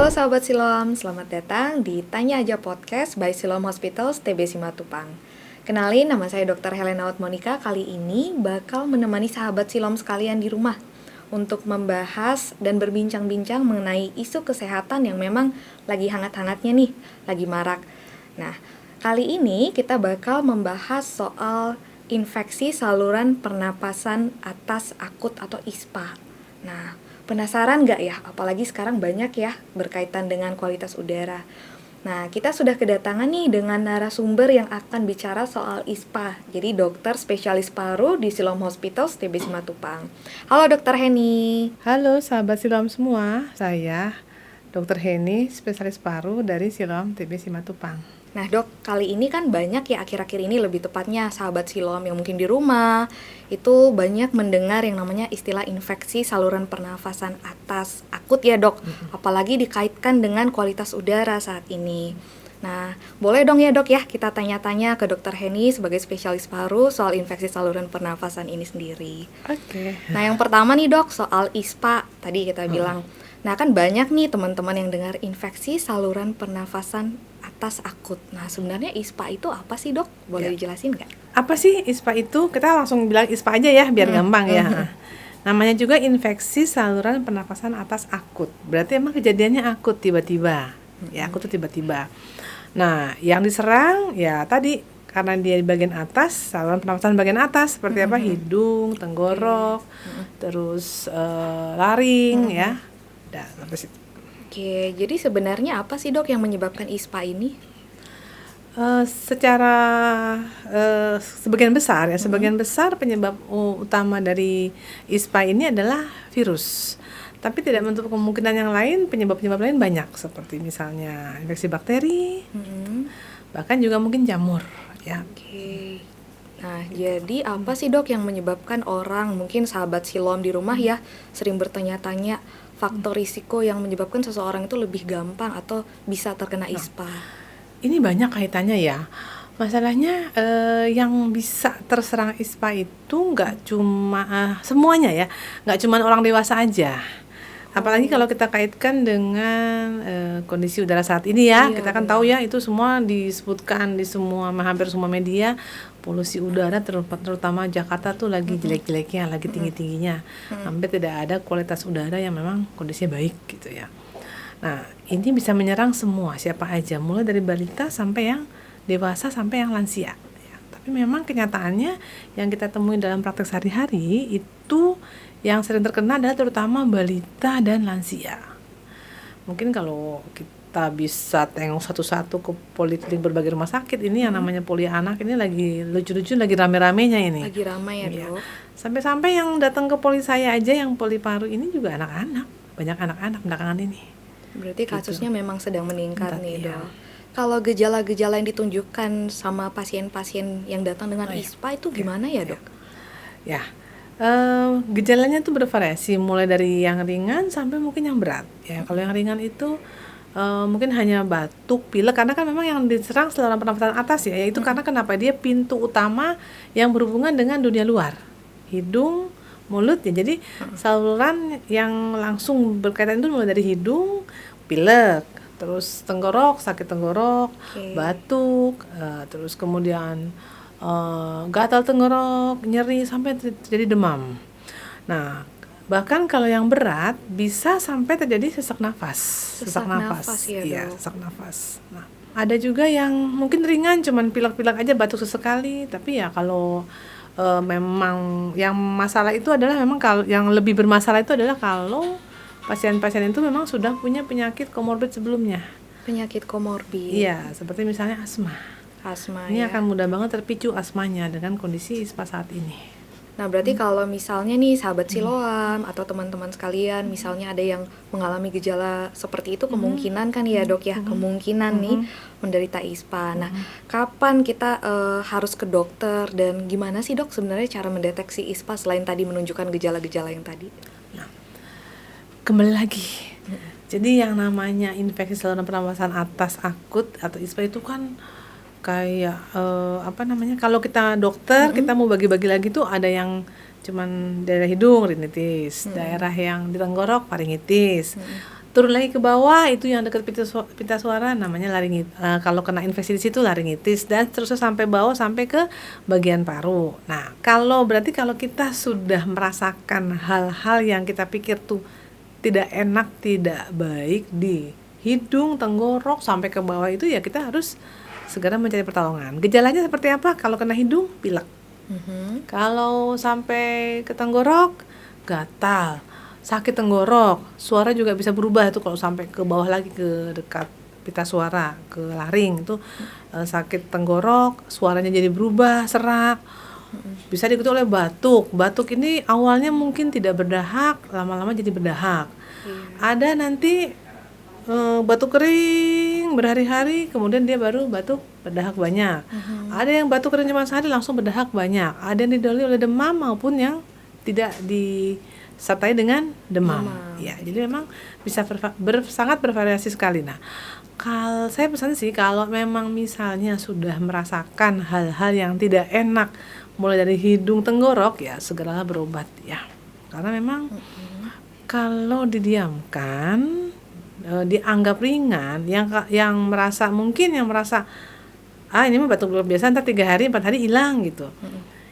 Halo sahabat Silom, selamat datang di Tanya Aja Podcast by Silom Hospitals TB Simatupang. Kenalin, nama saya Dr. Helena Monika. Kali ini bakal menemani sahabat Silom sekalian di rumah untuk membahas dan berbincang-bincang mengenai isu kesehatan yang memang lagi hangat-hangatnya nih, lagi marak. Nah, kali ini kita bakal membahas soal infeksi saluran pernapasan atas akut atau ISPA. Nah, penasaran nggak ya? Apalagi sekarang banyak ya berkaitan dengan kualitas udara. Nah, kita sudah kedatangan nih dengan narasumber yang akan bicara soal ISPA. Jadi dokter spesialis paru di Silom Hospitals TB Simatupang. Halo Dokter Heni. Halo sahabat Silom semua, saya Dr. Heni, spesialis paru dari Silom TB Simatupang. Nah dok, kali ini kan banyak ya akhir-akhir ini, lebih tepatnya sahabat Silom yang mungkin di rumah itu banyak mendengar yang namanya istilah infeksi saluran pernafasan atas akut ya dok, apalagi dikaitkan dengan kualitas udara saat ini. Nah, boleh dong ya dok ya kita tanya-tanya ke Dokter Heni sebagai spesialis paru soal infeksi saluran pernafasan ini sendiri. Oke. Nah yang pertama nih dok, soal ISPA tadi kita bilang. Nah kan banyak nih teman-teman yang dengar infeksi saluran pernafasan atas akut. Nah sebenarnya ISPA itu apa sih dok? Boleh dijelasin nggak? Apa sih ISPA itu? Kita langsung bilang ISPA aja ya, biar gampang ya. Namanya juga infeksi saluran pernafasan atas akut. Berarti emang kejadiannya akut tiba-tiba. Ya, akut itu tiba-tiba. Nah, yang diserang ya tadi karena dia di bagian atas, saluran pernafasan bagian atas seperti apa? Hidung, tenggorok, terus laring ya. Dan sampai situ. Oke, jadi sebenarnya apa sih dok yang menyebabkan ISPA ini? Secara sebagian besar penyebab utama dari ISPA ini adalah virus. Tapi tidak menutup kemungkinan yang lain, penyebab-penyebab lain banyak seperti misalnya infeksi bakteri, bahkan juga mungkin jamur ya. Oke. Nah, jadi apa sih dok yang menyebabkan orang, mungkin sahabat Silom di rumah ya, sering bertanya-tanya faktor risiko yang menyebabkan seseorang itu lebih gampang atau bisa terkena ISPA? Ini banyak kaitannya ya. Masalahnya yang bisa terserang ISPA itu nggak cuma semuanya ya, nggak cuma orang dewasa aja. Apalagi kalau kita kaitkan dengan kondisi udara saat ini ya, kita kan tahu ya itu semua disebutkan di semua hampir semua media, polusi udara terutama Jakarta tuh lagi jelek-jeleknya, lagi tinggi-tingginya, hampir tidak ada kualitas udara yang memang kondisinya baik gitu ya. Nah ini bisa menyerang semua, siapa aja, mulai dari balita sampai yang dewasa sampai yang lansia ya. Tapi memang kenyataannya yang kita temui dalam praktek sehari-hari itu yang sering terkena adalah terutama balita dan lansia. Mungkin kalau kita bisa tengok satu-satu ke poliklinik berbagai rumah sakit ini yang namanya poli anak ini lagi lucu-lucu, lagi rame-ramenya ini. Lagi ramai ya dok. Sampai-sampai yang datang ke poli saya aja yang poli paru ini juga anak-anak, banyak anak-anak belakangan ini. Berarti kasusnya memang sedang meningkat nih iya. dok. Kalau gejala-gejala yang ditunjukkan sama pasien-pasien yang datang dengan ISPA itu gimana ya dok? Ya, gejalanya tuh bervariasi mulai dari yang ringan sampai mungkin yang berat ya. Kalau yang ringan itu mungkin hanya batuk, pilek, karena kan memang yang diserang saluran pernafasan atas ya, yaitu karena kenapa dia pintu utama yang berhubungan dengan dunia luar, hidung, mulut ya. Jadi saluran yang langsung berkaitan itu mulai dari hidung, pilek, terus tenggorok, sakit tenggorok, batuk, terus kemudian gatal tenggorok, nyeri sampai terjadi demam. Nah, bahkan kalau yang berat bisa sampai terjadi sesak nafas. Sesak nafas ya, iya, sesak nafas. Nah, ada juga yang mungkin ringan, cuman pilek-pilek aja, batuk sesekali. Tapi ya kalau memang yang masalah itu adalah memang kalau yang lebih bermasalah itu adalah kalau pasien-pasien itu memang sudah punya penyakit komorbid sebelumnya. Penyakit komorbid. Iya, seperti misalnya asma. Ini ya. akan mudah banget terpicu asmanya dengan kondisi ISPA saat ini. Nah berarti kalau misalnya nih sahabat Siloam atau teman-teman sekalian, misalnya ada yang mengalami gejala seperti itu, kemungkinan kan ya dok ya, kemungkinan nih menderita ISPA. Nah kapan kita harus ke dokter dan gimana sih dok sebenarnya cara mendeteksi ISPA selain tadi menunjukkan gejala-gejala yang tadi? Nah, kembali lagi. Jadi yang namanya infeksi saluran pernafasan atas akut atau ISPA itu kan kayak kalau kita dokter kita mau bagi-bagi lagi tuh ada yang cuman daerah hidung rinitis, daerah yang di tenggorok faringitis, turun lagi ke bawah itu yang dekat pita suara namanya laringitis. Kalau kena infeksi di situ laringitis, dan terus sampai bawah sampai ke bagian paru. Nah, kalau kita sudah merasakan hal-hal yang kita pikir tuh tidak enak, tidak baik di hidung, tenggorok sampai ke bawah itu ya kita harus segera mencari pertolongan. Gejalanya seperti apa? Kalau kena hidung, pilek. Kalau sampai ke tenggorok, gatal, sakit tenggorok, suara juga bisa berubah itu kalau sampai ke bawah lagi ke dekat pita suara, ke laring itu sakit tenggorok, suaranya jadi berubah, serak. Bisa diikuti oleh batuk. Batuk ini awalnya mungkin tidak berdahak, lama-lama jadi berdahak. Ada nanti batuk kering berhari-hari, kemudian dia baru batuk berdahak banyak. Ada yang batuk kering cuma sehari langsung berdahak banyak. Ada yang didahului oleh demam maupun yang tidak disertai dengan demam. Ya, jadi memang bisa sangat bervariasi sekali. Nah, kalau saya pesan sih kalau memang misalnya sudah merasakan hal-hal yang tidak enak mulai dari hidung, tenggorok, ya segeralah berobat ya. Karena memang kalau didiamkan dianggap ringan, yang merasa ini mah batuk pilek biasa, ntar 3 hari 4 hari hilang gitu.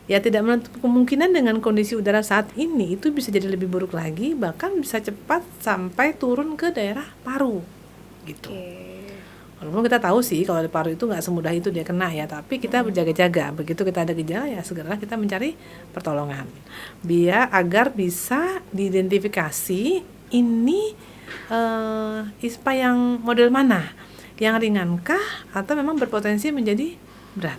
Ya tidak menutup kemungkinan dengan kondisi udara saat ini itu bisa jadi lebih buruk lagi, bahkan bisa cepat sampai turun ke daerah paru gitu. Walaupun kita tahu sih kalau di paru itu nggak semudah itu dia kena ya, tapi kita berjaga-jaga. Begitu kita ada gejala ya segera kita mencari pertolongan biar agar bisa diidentifikasi ini ISPA yang model mana, yang ringankah atau memang berpotensi menjadi berat.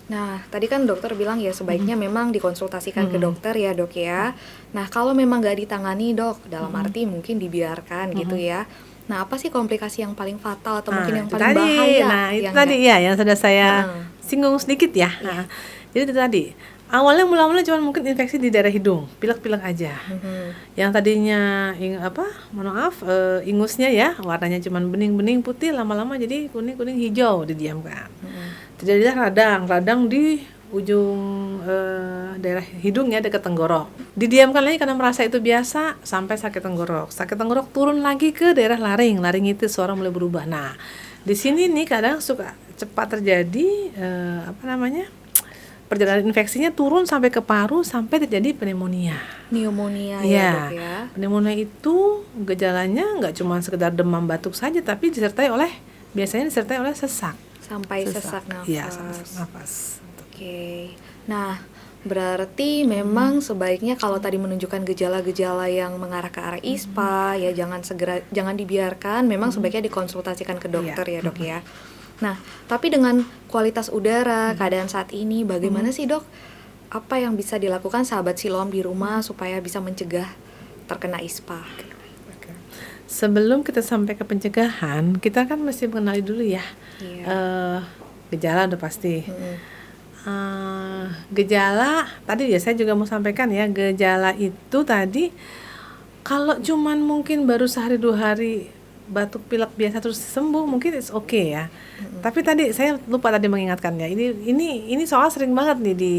Nah, tadi kan dokter bilang ya sebaiknya memang dikonsultasikan ke dokter ya dok ya. Nah, kalau memang nggak ditangani dok, dalam arti mungkin dibiarkan gitu ya. Nah, apa sih komplikasi yang paling fatal atau mungkin yang paling bahaya? Nah, itu tadi ya yang sudah saya singgung sedikit ya. Nah, jadi itu tadi. Awalnya mula-mula cuma mungkin infeksi di daerah hidung, pilek-pilek aja. Yang tadinya ingusnya ya, warnanya cuma bening-bening putih, lama-lama jadi kuning-kuning hijau, didiamkan. Terjadilah radang di ujung daerah hidung ya, dekat tenggorok. Didiamkan lagi karena merasa itu biasa sampai sakit tenggorok. Sakit tenggorok turun lagi ke daerah laringitis, suara mulai berubah. Nah, di sini nih kadang suka cepat terjadi perjalanan infeksinya turun sampai ke paru sampai terjadi pneumonia ya dok ya. Pneumonia itu gejalanya nggak cuma sekedar demam batuk saja, tapi biasanya disertai oleh sesak sesak nafas. Iya, sesak nafas. Oke. Nah, berarti memang sebaiknya kalau tadi menunjukkan gejala-gejala yang mengarah ke arah ISPA ya jangan dibiarkan, memang sebaiknya dikonsultasikan ke dokter ya dok ya. Nah, tapi dengan kualitas udara, keadaan saat ini, bagaimana sih dok? Apa yang bisa dilakukan sahabat Siloam di rumah supaya bisa mencegah terkena ISPA? Sebelum kita sampai ke pencegahan, kita kan mesti mengenali dulu ya. Gejala udah pasti. Gejala, tadi ya saya juga mau sampaikan ya, gejala itu tadi kalau cuman mungkin baru sehari 2 hari batuk pilek biasa terus sembuh mungkin it's okay ya. Tapi tadi saya lupa tadi mengingatkannya. Ini soal sering banget nih di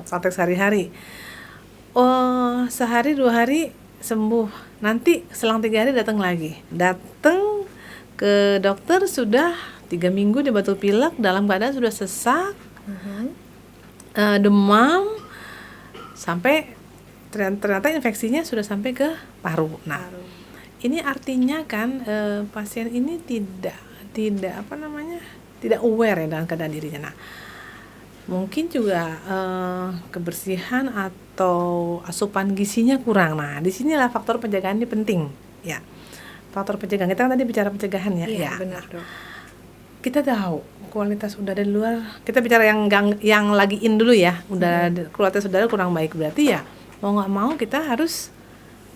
praktek sehari-hari. Sehari 2 hari sembuh, nanti selang 3 hari datang ke dokter sudah 3 minggu dia batuk pilek dalam keadaan sudah sesak, demam, sampai ternyata infeksinya sudah sampai ke paru. Nah, ini artinya kan pasien ini tidak aware ya dengan keadaan dirinya. Nah, mungkin juga kebersihan atau asupan gizinya kurang. Nah, di sinilah faktor pencegahan ini penting ya. Faktor pencegahan, kita kan tadi bicara pencegahan ya. Iya, benar dok. Kita tahu kualitas udara di luar, kita bicara yang lagi in dulu ya. Kualitas udara kurang baik, berarti ya mau nggak mau kita harus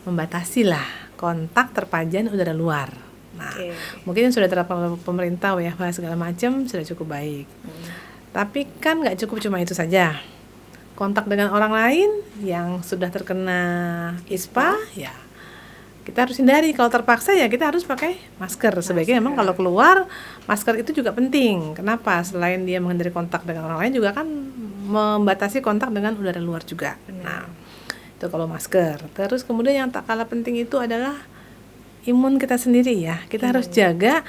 membatasi lah kontak terpajan udara luar. Nah, mungkin yang sudah terapkan oleh pemerintah WFH segala macam sudah cukup baik. Tapi kan nggak cukup cuma itu saja. Kontak dengan orang lain yang sudah terkena ISPA, ya kita harus hindari. Kalau terpaksa ya kita harus pakai masker. Sebaiknya memang kalau keluar masker itu juga penting. Kenapa? Selain dia menghindari kontak dengan orang lain juga kan membatasi kontak dengan udara luar juga. Nah, itu kalau masker. Terus kemudian yang tak kalah penting itu adalah imun kita sendiri ya. Kita harus jaga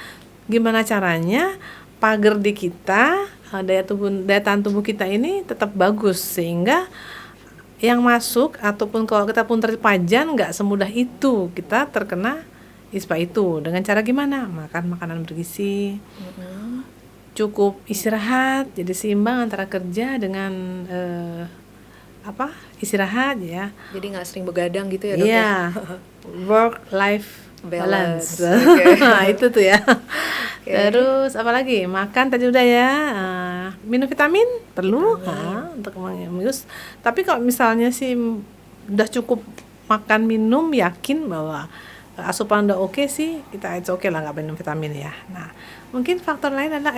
gimana caranya pagar di kita, daya tahan tubuh kita ini tetap bagus, sehingga yang masuk ataupun kalau kita pun terpajan nggak semudah itu kita terkena ISPA itu. Dengan cara gimana? Makan makanan bergizi, cukup istirahat, jadi seimbang antara kerja dengan istirahat ya. Jadi nggak sering begadang gitu ya dok Iya, ya? work life balance. Okay. Itu tuh ya. Terus apalagi? Makan tadi udah ya. Minum vitamin perlu untuk mengius. Tapi kalau misalnya sih udah cukup makan minum, yakin bahwa asupan udah oke sih, kita it's okay lah nggak minum vitamin ya. Nah, mungkin faktor lain adalah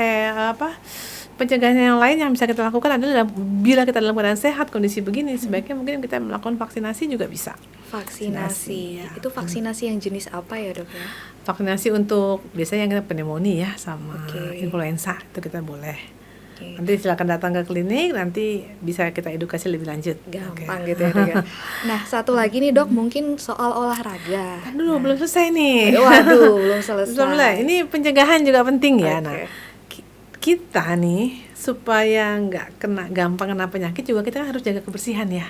pencegahan yang lain yang bisa kita lakukan adalah bila kita dalam keadaan sehat kondisi begini, sebaiknya mungkin kita melakukan vaksinasi juga bisa. Vaksinasi ya. Itu vaksinasi yang jenis apa ya dok ya? Vaksinasi untuk biasanya yang pneumonia ya sama influenza itu kita boleh. Nanti silakan datang ke klinik, nanti bisa kita edukasi lebih lanjut. Gampang gitu ya dok ya. Nah satu lagi nih dok, mungkin soal olahraga. Aduh, belum selesai nih. Waduh, belum selesai. Ini pencegahan juga penting ya. Nah, kita nih supaya nggak gampang kena penyakit juga kita harus jaga kebersihan ya.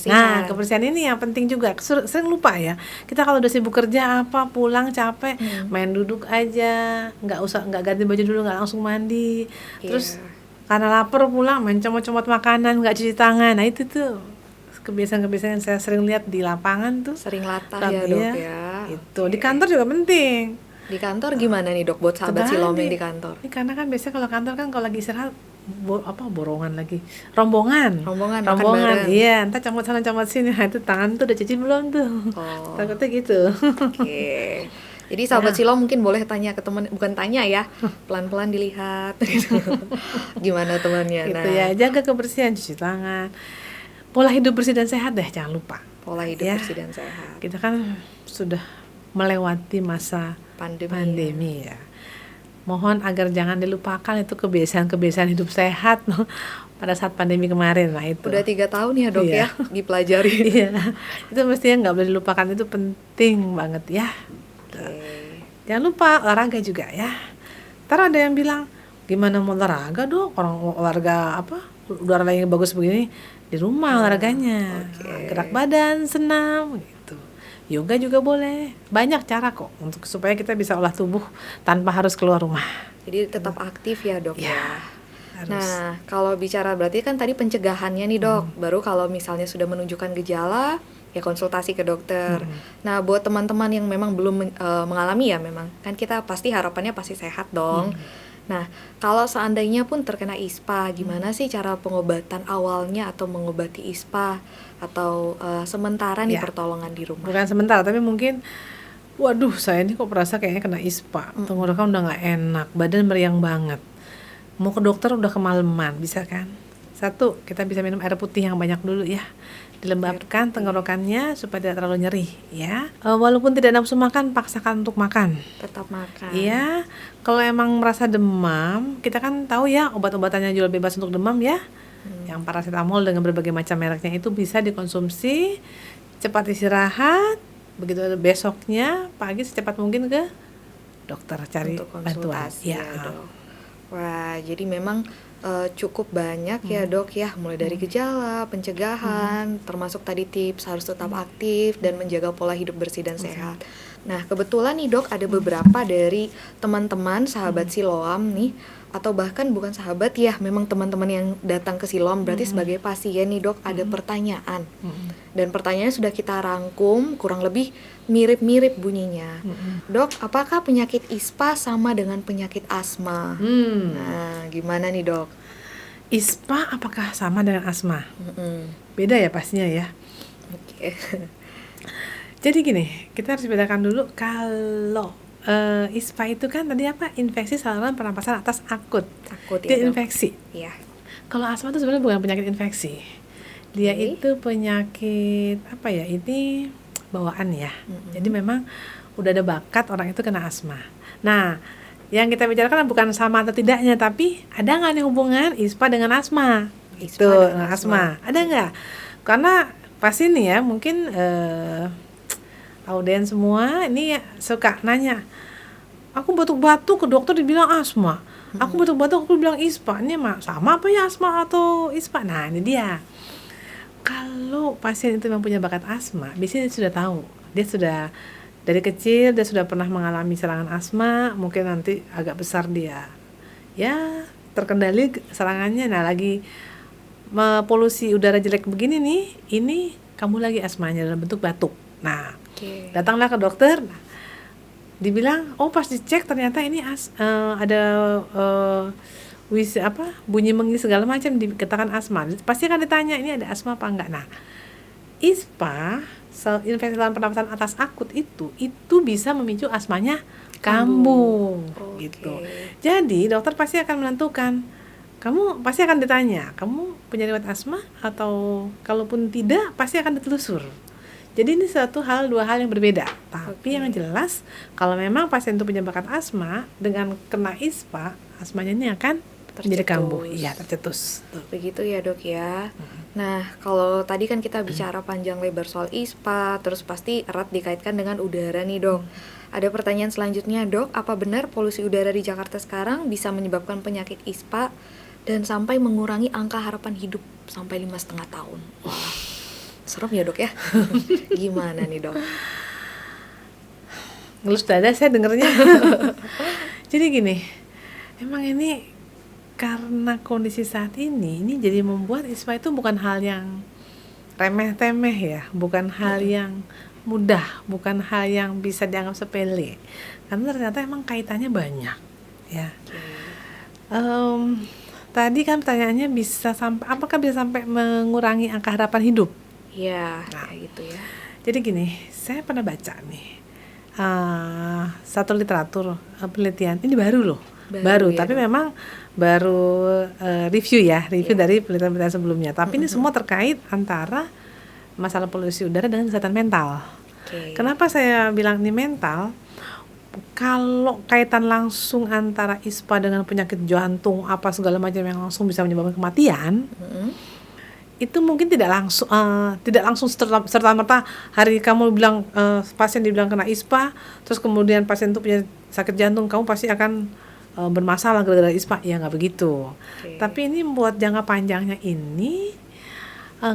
Nah, kebersihan ini yang penting juga. Sering lupa ya. Kita kalau udah sibuk kerja pulang capek, main duduk aja, nggak ganti baju dulu, nggak langsung mandi. Terus karena lapar pulang main comot-comot makanan, nggak cuci tangan. Nah itu tuh kebiasaan-kebiasaan yang saya sering lihat di lapangan tuh. Sering latah ya dok ya. Itu di kantor juga penting. Di kantor gimana nih dok buat sahabat silom yang di kantor? Ini karena kan biasanya kalau kantor kan kalau lagi istirahat rombongan iya, entar comot sana comot sini, nah, itu tangan tuh udah cuci belum tuh, takutnya gitu. Jadi sahabat silom mungkin boleh tanya ke teman, bukan tanya ya, pelan-pelan dilihat gitu. Gimana temannya. Gitu ya, jaga kebersihan, cuci tangan, pola hidup bersih dan sehat deh, jangan lupa pola hidup bersih dan sehat. Kita kan sudah melewati masa pandemi ya. Mohon agar jangan dilupakan itu kebiasaan hidup sehat pada saat pandemi kemarin. Nah itu udah 3 tahun ya dok ya dipelajari. Itu mestinya nggak boleh dilupakan, itu penting banget ya. Jangan lupa olahraga juga ya. Ntar ada yang bilang gimana mau olahraga dok, orang olahraga udara yang bagus begini di rumah olahraganya, gerak badan, senam gitu. Yoga juga boleh, banyak cara kok untuk supaya kita bisa olah tubuh tanpa harus keluar rumah. Jadi tetap aktif ya dok ya. Harus. Nah kalau bicara berarti kan tadi pencegahannya nih dok, baru kalau misalnya sudah menunjukkan gejala ya konsultasi ke dokter. Nah buat teman-teman yang memang belum mengalami ya, memang kan kita pasti harapannya pasti sehat dong. Nah kalau seandainya pun terkena ISPA, gimana sih cara pengobatan awalnya atau mengobati ISPA atau sementara nih pertolongan di rumah? Bukan sementara, tapi mungkin waduh saya ini kok merasa kayaknya kena ISPA, tenggorokan udah nggak enak, badan meriang banget, mau ke dokter udah kemalaman, bisa kan? Satu, kita bisa minum air putih yang banyak dulu ya, dilembabkan tenggorokannya supaya tidak terlalu nyeri ya. Walaupun tidak nafsu makan, paksakan untuk makan. Tetap makan. Iya. Kalau emang merasa demam, kita kan tahu ya obat-obatannya jual bebas untuk demam ya. Yang paracetamol dengan berbagai macam mereknya itu bisa dikonsumsi. Cepat istirahat. Begitu besoknya pagi secepat mungkin ke dokter cari bantuan. Ya, dok. Wah, jadi memang cukup banyak ya dok ya, mulai dari gejala, pencegahan, termasuk tadi tips harus tetap aktif dan menjaga pola hidup bersih dan sehat. Nah kebetulan nih dok ada beberapa dari teman-teman sahabat Siloam nih, atau bahkan bukan sahabat ya, memang teman-teman yang datang ke Siloam berarti sebagai pasien nih dok, ada pertanyaan. Dan pertanyaannya sudah kita rangkum kurang lebih mirip-mirip bunyinya. Dok, apakah penyakit ISPA sama dengan penyakit asma? Nah, gimana nih dok? ISPA apakah sama dengan asma? Beda ya pastinya ya. Jadi gini, kita harus bedakan dulu kalau ISPA itu kan tadi infeksi saluran pernapasan atas akut. Dia ya, infeksi. Iya. Kalau asma itu sebenarnya bukan penyakit infeksi. Dia itu penyakit ini bawaan ya. Jadi memang udah ada bakat orang itu kena asma. Nah, yang kita bicarakan bukan sama atau tidaknya, tapi ada nggak nih hubungan ISPA dengan asma? Itu asma. Ada nggak? Karena pasti nih ya mungkin auden semua ini ya suka nanya, aku batuk-batuk ke dokter dibilang asma, aku batuk-batuk aku bilang ispa, ini mah sama apa ya asma atau ispa? Nah ini dia, kalau pasien itu memang punya bakat asma, biasanya dia sudah tahu, dia sudah dari kecil dia sudah pernah mengalami serangan asma, mungkin nanti agak besar dia ya terkendali serangannya. Nah lagi polusi udara jelek begini nih, ini kamu lagi asmanya dalam bentuk batuk. Nah, datanglah ke dokter. Nah, dibilang, oh pas dicek ternyata ini ada bunyi menggigil segala macam, dikatakan asma. Pasti akan ditanya ini ada asma apa enggak. Nah, ISPA, infeksi saluran pernapasan atas akut itu bisa memicu asmanya kambuh, gitu. Jadi dokter pasti akan menentukan. Kamu pasti akan ditanya, kamu punya riwayat asma atau kalaupun tidak pasti akan ditelusur. Jadi ini dua hal yang berbeda. Tapi yang jelas kalau memang pasien itu punya bakat asma, dengan kena ISPA, asmanya ini akan menjadi kambuh. Iya, tercetus. Begitu ya dok ya. Nah kalau tadi kan kita bicara panjang lebar soal ISPA, terus pasti erat dikaitkan dengan udara nih dok. Ada pertanyaan selanjutnya dok, apa benar polusi udara di Jakarta sekarang bisa menyebabkan penyakit ISPA dan sampai mengurangi angka harapan hidup sampai 5,5 tahun? Wah, serem ya dok ya. Gimana nih dok? Ngelus dada saya dengernya. Jadi gini, emang ini karena kondisi saat ini jadi membuat ISPA itu bukan hal yang remeh-temeh ya, bukan hal yang mudah, bukan hal yang bisa dianggap sepele, karena ternyata emang kaitannya banyak ya. Tadi kan pertanyaannya apakah bisa sampai mengurangi angka harapan hidup? Iya, kayak gitu ya. Jadi gini, saya pernah baca nih satu literatur penelitian, ini baru ya, tapi memang baru review dari penelitian sebelumnya. Tapi ini semua terkait antara masalah polusi udara dengan kesehatan mental. Kenapa saya bilang ini mental? Kalau kaitan langsung antara ISPA dengan penyakit jantung apa segala macam yang langsung bisa menyebabkan kematian, itu mungkin tidak langsung serta-merta hari kamu bilang pasien dibilang kena ISPA, terus kemudian pasien itu punya sakit jantung, kamu pasti akan bermasalah gara-gara ISPA. Ya nggak begitu. Tapi ini buat jangka panjangnya ini,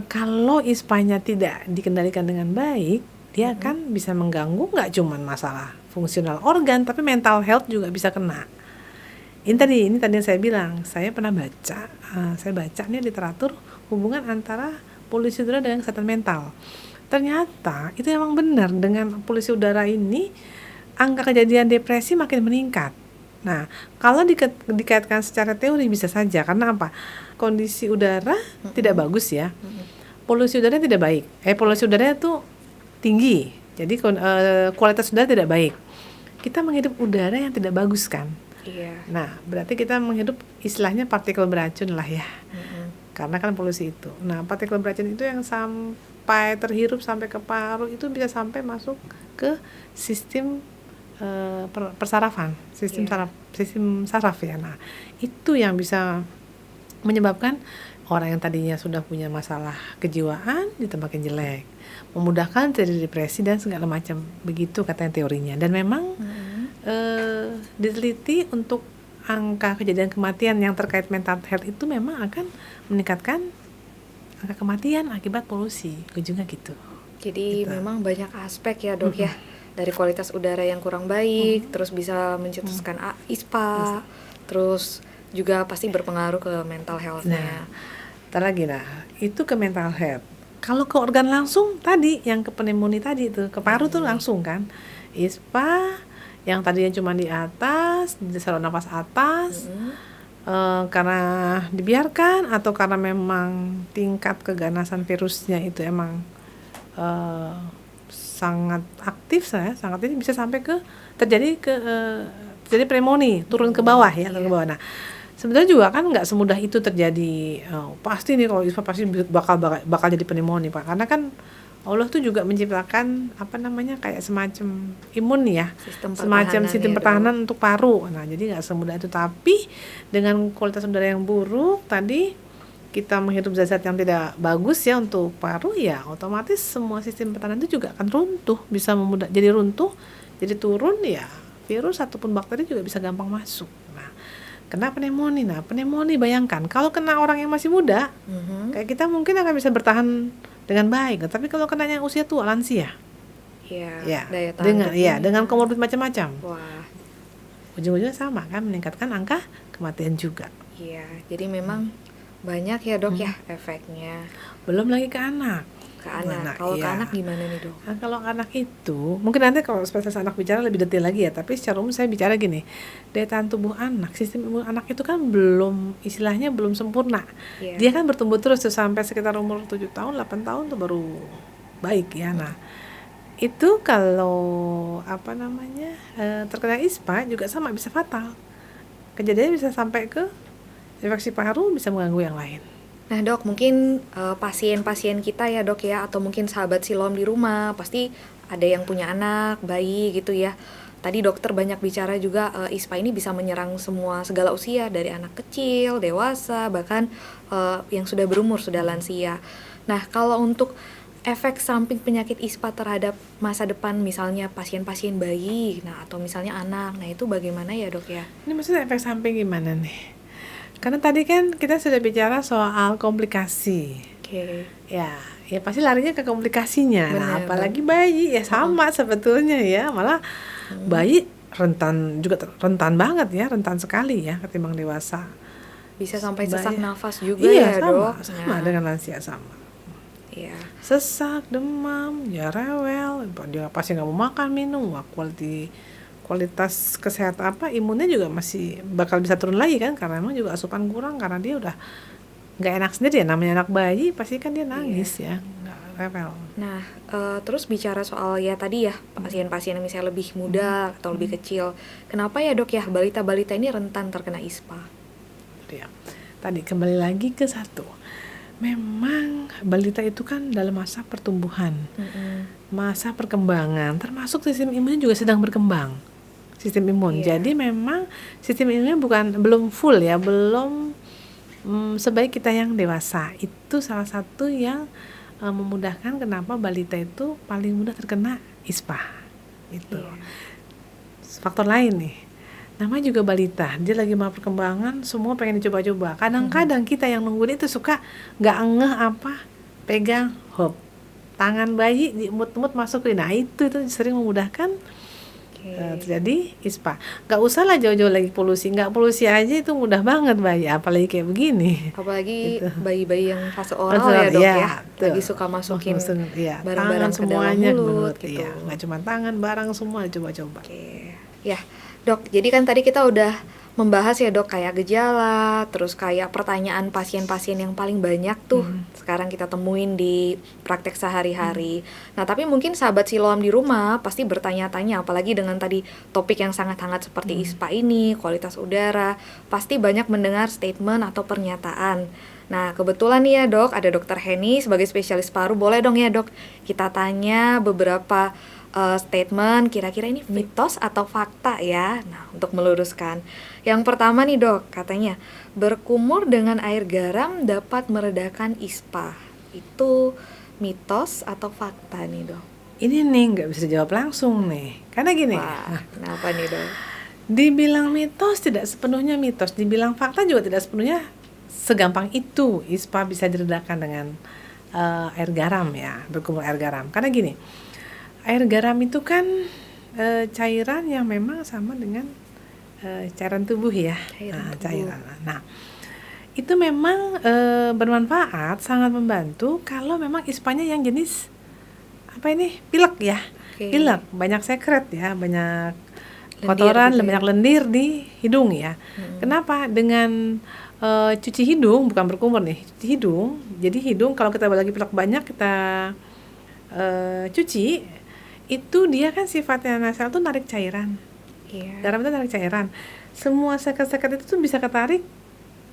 kalau ISPA-nya tidak dikendalikan dengan baik, dia akan bisa mengganggu nggak cuma masalah fungsional organ, tapi mental health juga bisa kena. Ini tadi yang saya bilang, saya pernah baca, nih literatur hubungan antara polusi udara dengan kesehatan mental. Ternyata itu emang benar, dengan polusi udara ini angka kejadian depresi makin meningkat. Nah, kalau dikaitkan secara teori bisa saja, karena apa? Kondisi udara tidak bagus ya. Polusi udara tidak baik. Polusi udara itu tinggi. Jadi kualitas udara tidak baik. Kita menghirup udara yang tidak bagus kan? Iya. Nah, berarti kita menghirup istilahnya partikel beracun lah ya. Karena kan polusi itu. Nah, partikel beracun itu yang sampai terhirup sampai ke paru itu bisa sampai masuk ke sistem persarafan, sistem saraf ya. Nah, itu yang bisa menyebabkan orang yang tadinya sudah punya masalah kejiwaan ditambahkan jelek, memudahkan terjadi depresi dan segala macam, begitu katanya teorinya. Dan memang diteliti untuk angka kejadian kematian yang terkait mental health itu memang akan meningkatkan angka kematian akibat polusi, ujungnya gitu. Jadi memang banyak aspek ya dok ya, dari kualitas udara yang kurang baik, terus bisa mencetuskan ISPA, terus juga pasti berpengaruh ke mental health-nya. Itu ke mental health. Kalau ke organ langsung tadi, yang ke pneumonia tadi itu, ke paru tuh langsung kan. ISPA yang tadinya cuma di atas, di saluran nafas atas, karena dibiarkan atau karena memang tingkat keganasan virusnya itu emang sangat aktif, sangat ini bisa sampai ke terjadi pneumonia, turun ke bawah ya, turun ke bawah. Nah, sebenarnya juga kan nggak semudah itu terjadi. Pasti nih kalau ISPA pasti bakal jadi pneumonia Pak, karena kan Allah tuh juga menciptakan kayak semacam imun ya, semacam sistem pertahanan untuk paru. Nah, jadi nggak semudah itu. Tapi dengan kualitas udara yang buruk tadi, kita menghirup zat-zat yang tidak bagus ya untuk paru, ya otomatis semua sistem pertahanan itu juga akan runtuh, bisa jadi runtuh, jadi turun, ya virus ataupun bakteri juga bisa gampang masuk. Nah, kena pneumonia. Nah, pneumonia bayangkan kalau kena orang yang masih muda, kayak kita mungkin akan bisa bertahan dengan baik. Tapi kalau kenanya usia tua, lansia, ya daya tahan dengan tubuhnya. dengan komorbid macam-macam, Wah, ujung-ujungnya sama kan, meningkatkan angka kematian juga. iya. Jadi memang banyak ya dok ya efeknya Belum lagi ke anak. ke anak. Nah, Kalau ke iya. anak gimana nih dok? Nah, kalau anak itu, mungkin nanti kalau spesialis anak bicara lebih detail lagi ya, tapi secara umum saya bicara gini, daya tahan tubuh anak, sistem imun anak itu kan istilahnya belum sempurna. Iya. Dia kan bertumbuh terus tuh sampai sekitar umur 7 tahun, 8 tahun tuh baru baik ya. Nah, itu kalau terkena ISPA juga sama, bisa fatal. Kejadiannya bisa sampai ke infeksi paru, bisa mengganggu yang lain. Nah dok, mungkin pasien-pasien kita ya dok ya, atau mungkin sahabat silom di rumah, pasti ada yang punya anak, bayi gitu ya. Tadi dokter banyak bicara juga ISPA ini bisa menyerang segala usia, dari anak kecil, dewasa, bahkan yang sudah berumur, sudah lansia. Nah kalau untuk efek samping penyakit ISPA terhadap masa depan, misalnya pasien-pasien bayi, nah atau misalnya anak, nah itu bagaimana ya dok ya? Ini maksudnya efek samping gimana nih? Karena tadi kan kita sudah bicara soal komplikasi. Oke. Ya pasti larinya ke komplikasinya. Nah, Benar, apalagi bayi ya sama sebetulnya ya. Malah bayi rentan banget ya, rentan sekali ya ketimbang dewasa. Bisa sampai sesak nafas juga iya, ya dok? sama dengan lansia sama. Iya. Sesak, demam, ya rewel, dia pasti nggak mau makan, minum, kualitas kesehatan imunnya juga masih bakal bisa turun lagi kan, karena memang juga asupan kurang, karena dia udah nggak enak sendiri ya, namanya anak bayi pasti kan dia nangis ya, nggak rewel. Nah, terus bicara soal ya tadi ya pasien-pasien yang misalnya lebih muda atau lebih kecil, kenapa ya dok ya balita-balita ini rentan terkena ISPA? Ya, tadi kembali lagi ke satu, memang balita itu kan dalam masa pertumbuhan, masa perkembangan, termasuk sistem imunnya juga sedang berkembang. Sistem imun. Jadi memang sistem imunnya belum full ya, belum sebaik kita yang dewasa. Itu salah satu yang memudahkan kenapa balita itu paling mudah terkena ISPA. Itu. Faktor lain nih. Namanya juga balita, dia lagi mau perkembangan, semua pengen dicoba-coba. Kadang-kadang kita yang nungguin itu suka nggak ngeh pegang tangan bayi diemut-emut masukin. Nah itu sering memudahkan terjadi ISPA. Gak usah lah jauh-jauh lagi polusi, nggak polusi aja itu mudah banget bayi, apalagi kayak begini. Apalagi gitu. Bayi-bayi yang fase oral ya dok ya, lagi suka masukin barang-barang ke dalam mulut gitu. Nggak cuma tangan, barang semua coba-coba. Ya dok, jadi kan tadi kita udah membahas ya dok, kayak gejala, terus kayak pertanyaan pasien-pasien yang paling banyak tuh sekarang kita temuin di praktek sehari-hari. Nah tapi mungkin sahabat silom di rumah pasti bertanya-tanya, apalagi dengan tadi topik yang sangat hangat seperti ISPA ini, kualitas udara, pasti banyak mendengar statement atau pernyataan. Nah kebetulan nih ya dok, ada dokter Heni sebagai spesialis paru, boleh dong ya dok kita tanya beberapa statement, kira-kira ini mitos atau fakta ya. Nah, untuk meluruskan. Yang pertama nih dok, katanya berkumur dengan air garam dapat meredakan ISPA. Itu mitos atau fakta nih dok? Ini nih nggak bisa jawab langsung nih. Karena gini. Wah, kenapa nih dok? Dibilang mitos tidak sepenuhnya mitos, dibilang fakta juga tidak sepenuhnya segampang itu ISPA bisa diredakan dengan air garam ya, berkumur air garam. Karena gini, air garam itu kan cairan yang memang sama dengan cairan tubuh ya. Cairan. Nah, itu memang bermanfaat, sangat membantu kalau memang ISPA-nya yang jenis pilek ya. Pilek, banyak sekret ya, banyak kotoran, banyak lendir di hidung ya. Kenapa? Dengan cuci hidung, bukan berkumur nih, cuci hidung. Jadi hidung kalau kita lagi pilek banyak kita cuci, itu dia kan sifatnya nasal tuh narik cairan. Garam itu narik cairan. Semua seket-seket itu tuh bisa ketarik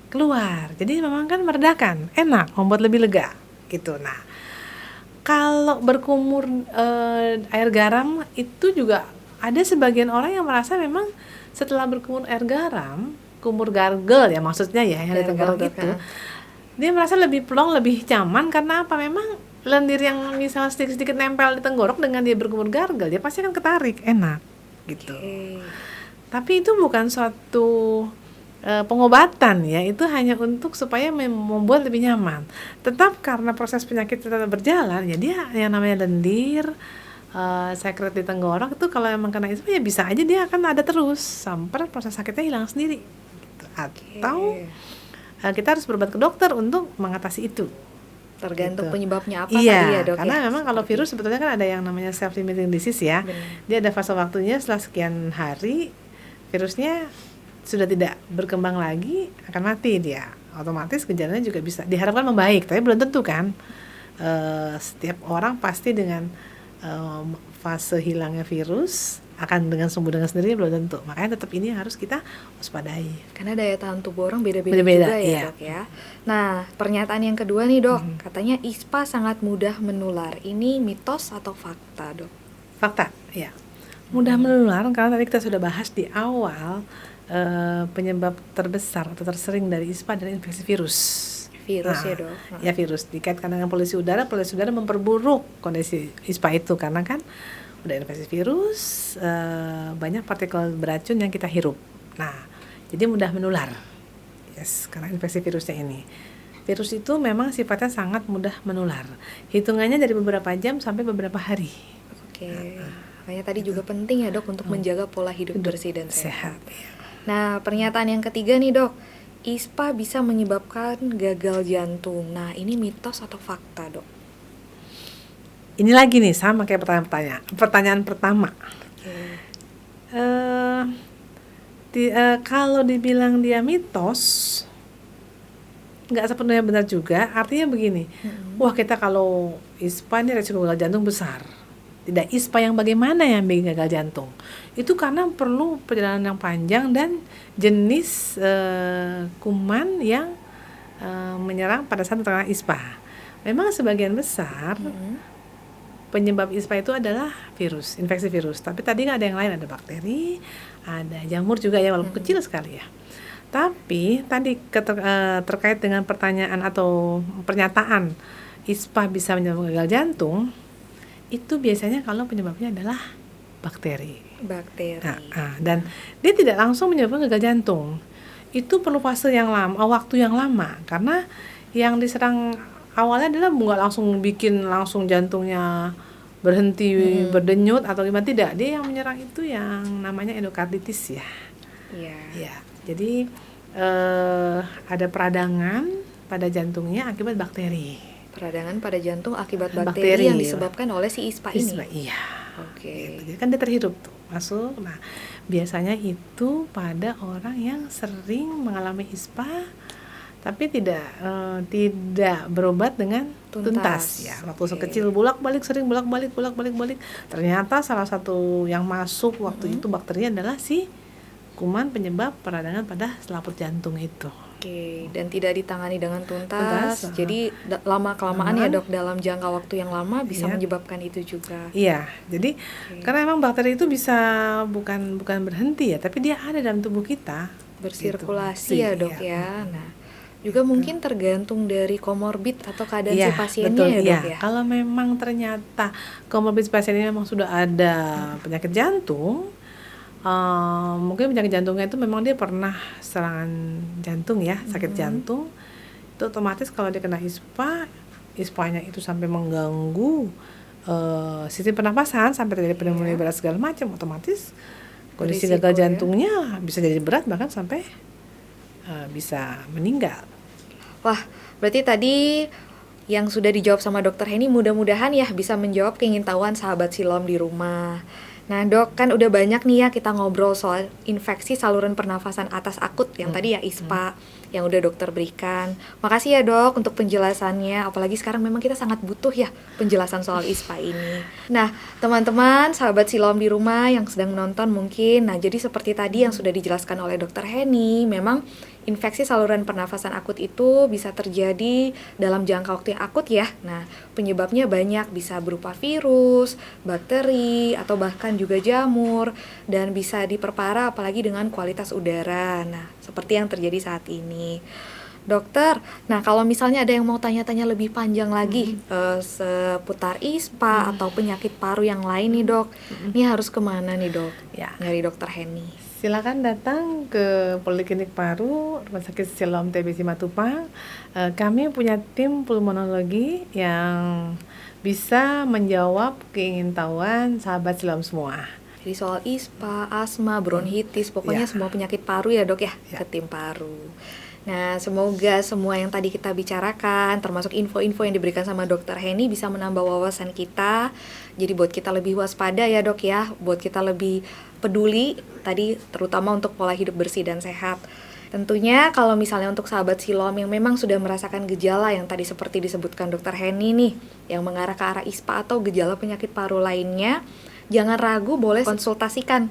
keluar. Jadi memang kan meredakan, enak, membuat lebih lega gitu. Nah, kalau berkumur air garam itu juga ada sebagian orang yang merasa memang setelah berkumur air garam, kumur gargle ya maksudnya ya, yang di tenggorok itu, dia merasa lebih plong, lebih nyaman karena apa? Memang lendir yang misalnya sedikit-sedikit nempel di tenggorok dengan dia berkumur gargle, dia pasti akan ketarik, enak gitu. Tapi itu bukan suatu pengobatan ya, itu hanya untuk supaya membuat lebih nyaman. Tetap karena proses penyakit tetap berjalan, ya dia yang namanya lendir, sekret di tenggorok itu kalau emang kena ispa ya bisa aja dia akan ada terus sampai proses sakitnya hilang sendiri gitu. Atau kita harus berobat ke dokter untuk mengatasi itu. Tergantung gitu. penyebabnya apa Iya, tadi ya dok karena ya? memang kalau virus sebetulnya kan ada yang namanya self-limiting disease ya. Benar. Dia ada fase waktunya setelah sekian hari virusnya sudah tidak berkembang lagi akan mati dia. Otomatis gejalanya juga bisa diharapkan membaik, tapi belum tentu kan. Setiap orang pasti dengan fase hilangnya virus akan dengan sembuh dengan sendiri belum tentu. Makanya tetap ini harus kita waspadai. Karena daya tahan tubuh orang beda-beda Beda-beda, juga ya iya. dok ya. Nah, pernyataan yang kedua nih dok, katanya ISPA sangat mudah menular. Ini mitos atau fakta dok? Fakta, ya. Mudah menular karena tadi kita sudah bahas di awal penyebab terbesar atau tersering dari ISPA adalah infeksi virus. Virus ya dok? Ya virus dikaitkan dengan polusi udara memperburuk kondisi ISPA itu karena kan udah infeksi virus, banyak partikel beracun yang kita hirup. Nah, jadi mudah menular. Yes, karena infeksi virusnya ini. Virus itu memang sifatnya sangat mudah menular. Hitungannya dari beberapa jam sampai beberapa hari. Oke. Makanya tadi juga penting ya dok untuk menjaga pola hidup bersih dan sehat. Nah, pernyataan yang ketiga nih dok, ISPA bisa menyebabkan gagal jantung. Nah, ini mitos atau fakta dok? Ini lagi nih sama kayak pertanyaan pertama. Kalau dibilang dia mitos, nggak sepenuhnya benar juga. Artinya begini, wah kita kalau ISPA ini resiko gagal jantung besar. Tidak ISPA yang bagaimana yang bikin gagal jantung? Itu karena perlu perjalanan yang panjang dan jenis kuman yang menyerang pada saat terkena ISPA. Memang sebagian besar penyebab ISPA itu adalah virus, infeksi virus. Tapi tadi nggak ada yang lain, ada bakteri, ada jamur juga ya, walaupun kecil sekali ya. Tapi tadi terkait dengan pertanyaan atau pernyataan ISPA bisa menyebabkan gagal jantung, itu biasanya kalau penyebabnya adalah bakteri. Dan dia tidak langsung menyebabkan gagal jantung. Itu perlu fase yang lama, waktu yang lama, karena yang diserang awalnya adalah nggak langsung bikin langsung jantungnya berhenti berdenyut atau gimana, tidak. Dia yang menyerang itu yang namanya endokarditis ya. Ya, jadi ada peradangan pada jantungnya akibat bakteri. Peradangan pada jantung akibat bakteri yang disebabkan oleh si ISPA ini. Iya. Oke. Gitu. Jadi kan dia terhirup tuh masuk. Nah, biasanya itu pada orang yang sering mengalami ISPA tapi tidak berobat dengan tuntas ya. Waktu kecil sering bolak-balik. Ternyata salah satu yang masuk waktu itu bakterinya adalah si kuman penyebab peradangan pada selaput jantung itu. Oke, dan tidak ditangani dengan tuntas. Jadi lama-kelamaan ya dok, dalam jangka waktu yang lama bisa menyebabkan itu juga. Iya, jadi karena memang bakteri itu bisa bukan berhenti ya, tapi dia ada dalam tubuh kita. Bersirkulasi ya dok ya. Nah, juga mungkin tergantung dari komorbid atau keadaan si pasiennya ya dok ya. Kalau memang ternyata komorbid pasien ini memang sudah ada penyakit jantung, mungkin penyakit jantungnya itu memang dia pernah serangan jantung ya, sakit jantung, itu otomatis kalau dia kena ISPA-nya itu sampai mengganggu sistem pernapasan sampai terjadi pneumonia berat segala macam, otomatis kondisi gagal jantungnya bisa jadi berat bahkan sampai bisa meninggal. Wah, berarti tadi yang sudah dijawab sama dokter Heni mudah-mudahan ya bisa menjawab keingintahuan sahabat silom di rumah. Nah dok, kan udah banyak nih ya kita ngobrol soal infeksi saluran pernafasan atas akut yang tadi ya ISPA yang udah dokter berikan. Makasih ya dok untuk penjelasannya, apalagi sekarang memang kita sangat butuh ya penjelasan soal ISPA ini. Nah teman-teman, sahabat silom di rumah yang sedang menonton mungkin, nah jadi seperti tadi yang sudah dijelaskan oleh dokter Heni, memang infeksi saluran pernafasan akut itu bisa terjadi dalam jangka waktu yang akut ya. Nah, penyebabnya banyak, bisa berupa virus, bakteri, atau bahkan juga jamur, dan bisa diperparah apalagi dengan kualitas udara. Nah, seperti yang terjadi saat ini. Dokter, nah kalau misalnya ada yang mau tanya-tanya lebih panjang lagi seputar ISPA atau penyakit paru yang lain nih dok, ini harus kemana nih dok? Ya, Nyari dokter Heni. silakan datang ke Poliklinik Paru Rumah Sakit Siloam TB Simatupang. Kami punya tim pulmonologi yang bisa menjawab keingintahuan sahabat Siloam semua. Jadi soal ISPA, asma, bronkitis, pokoknya Ya. semua penyakit paru ya dok ya, Ya. ke tim paru. Nah, semoga semua yang tadi kita bicarakan, termasuk info-info yang diberikan sama dokter Heni bisa menambah wawasan kita. Jadi buat kita lebih waspada ya dok ya, buat kita lebih peduli tadi terutama untuk pola hidup bersih dan sehat. Tentunya kalau misalnya untuk sahabat Siloam yang memang sudah merasakan gejala yang tadi seperti disebutkan dokter Heni nih, yang mengarah ke arah ISPA atau gejala penyakit paru lainnya, jangan ragu boleh konsultasikan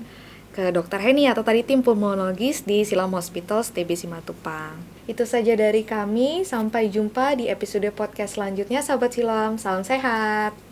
ke dokter Heni atau tadi tim pulmonologis di Siloam Hospitals TB Simatupang. Itu saja dari kami, sampai jumpa di episode podcast selanjutnya sahabat Siloam, salam sehat.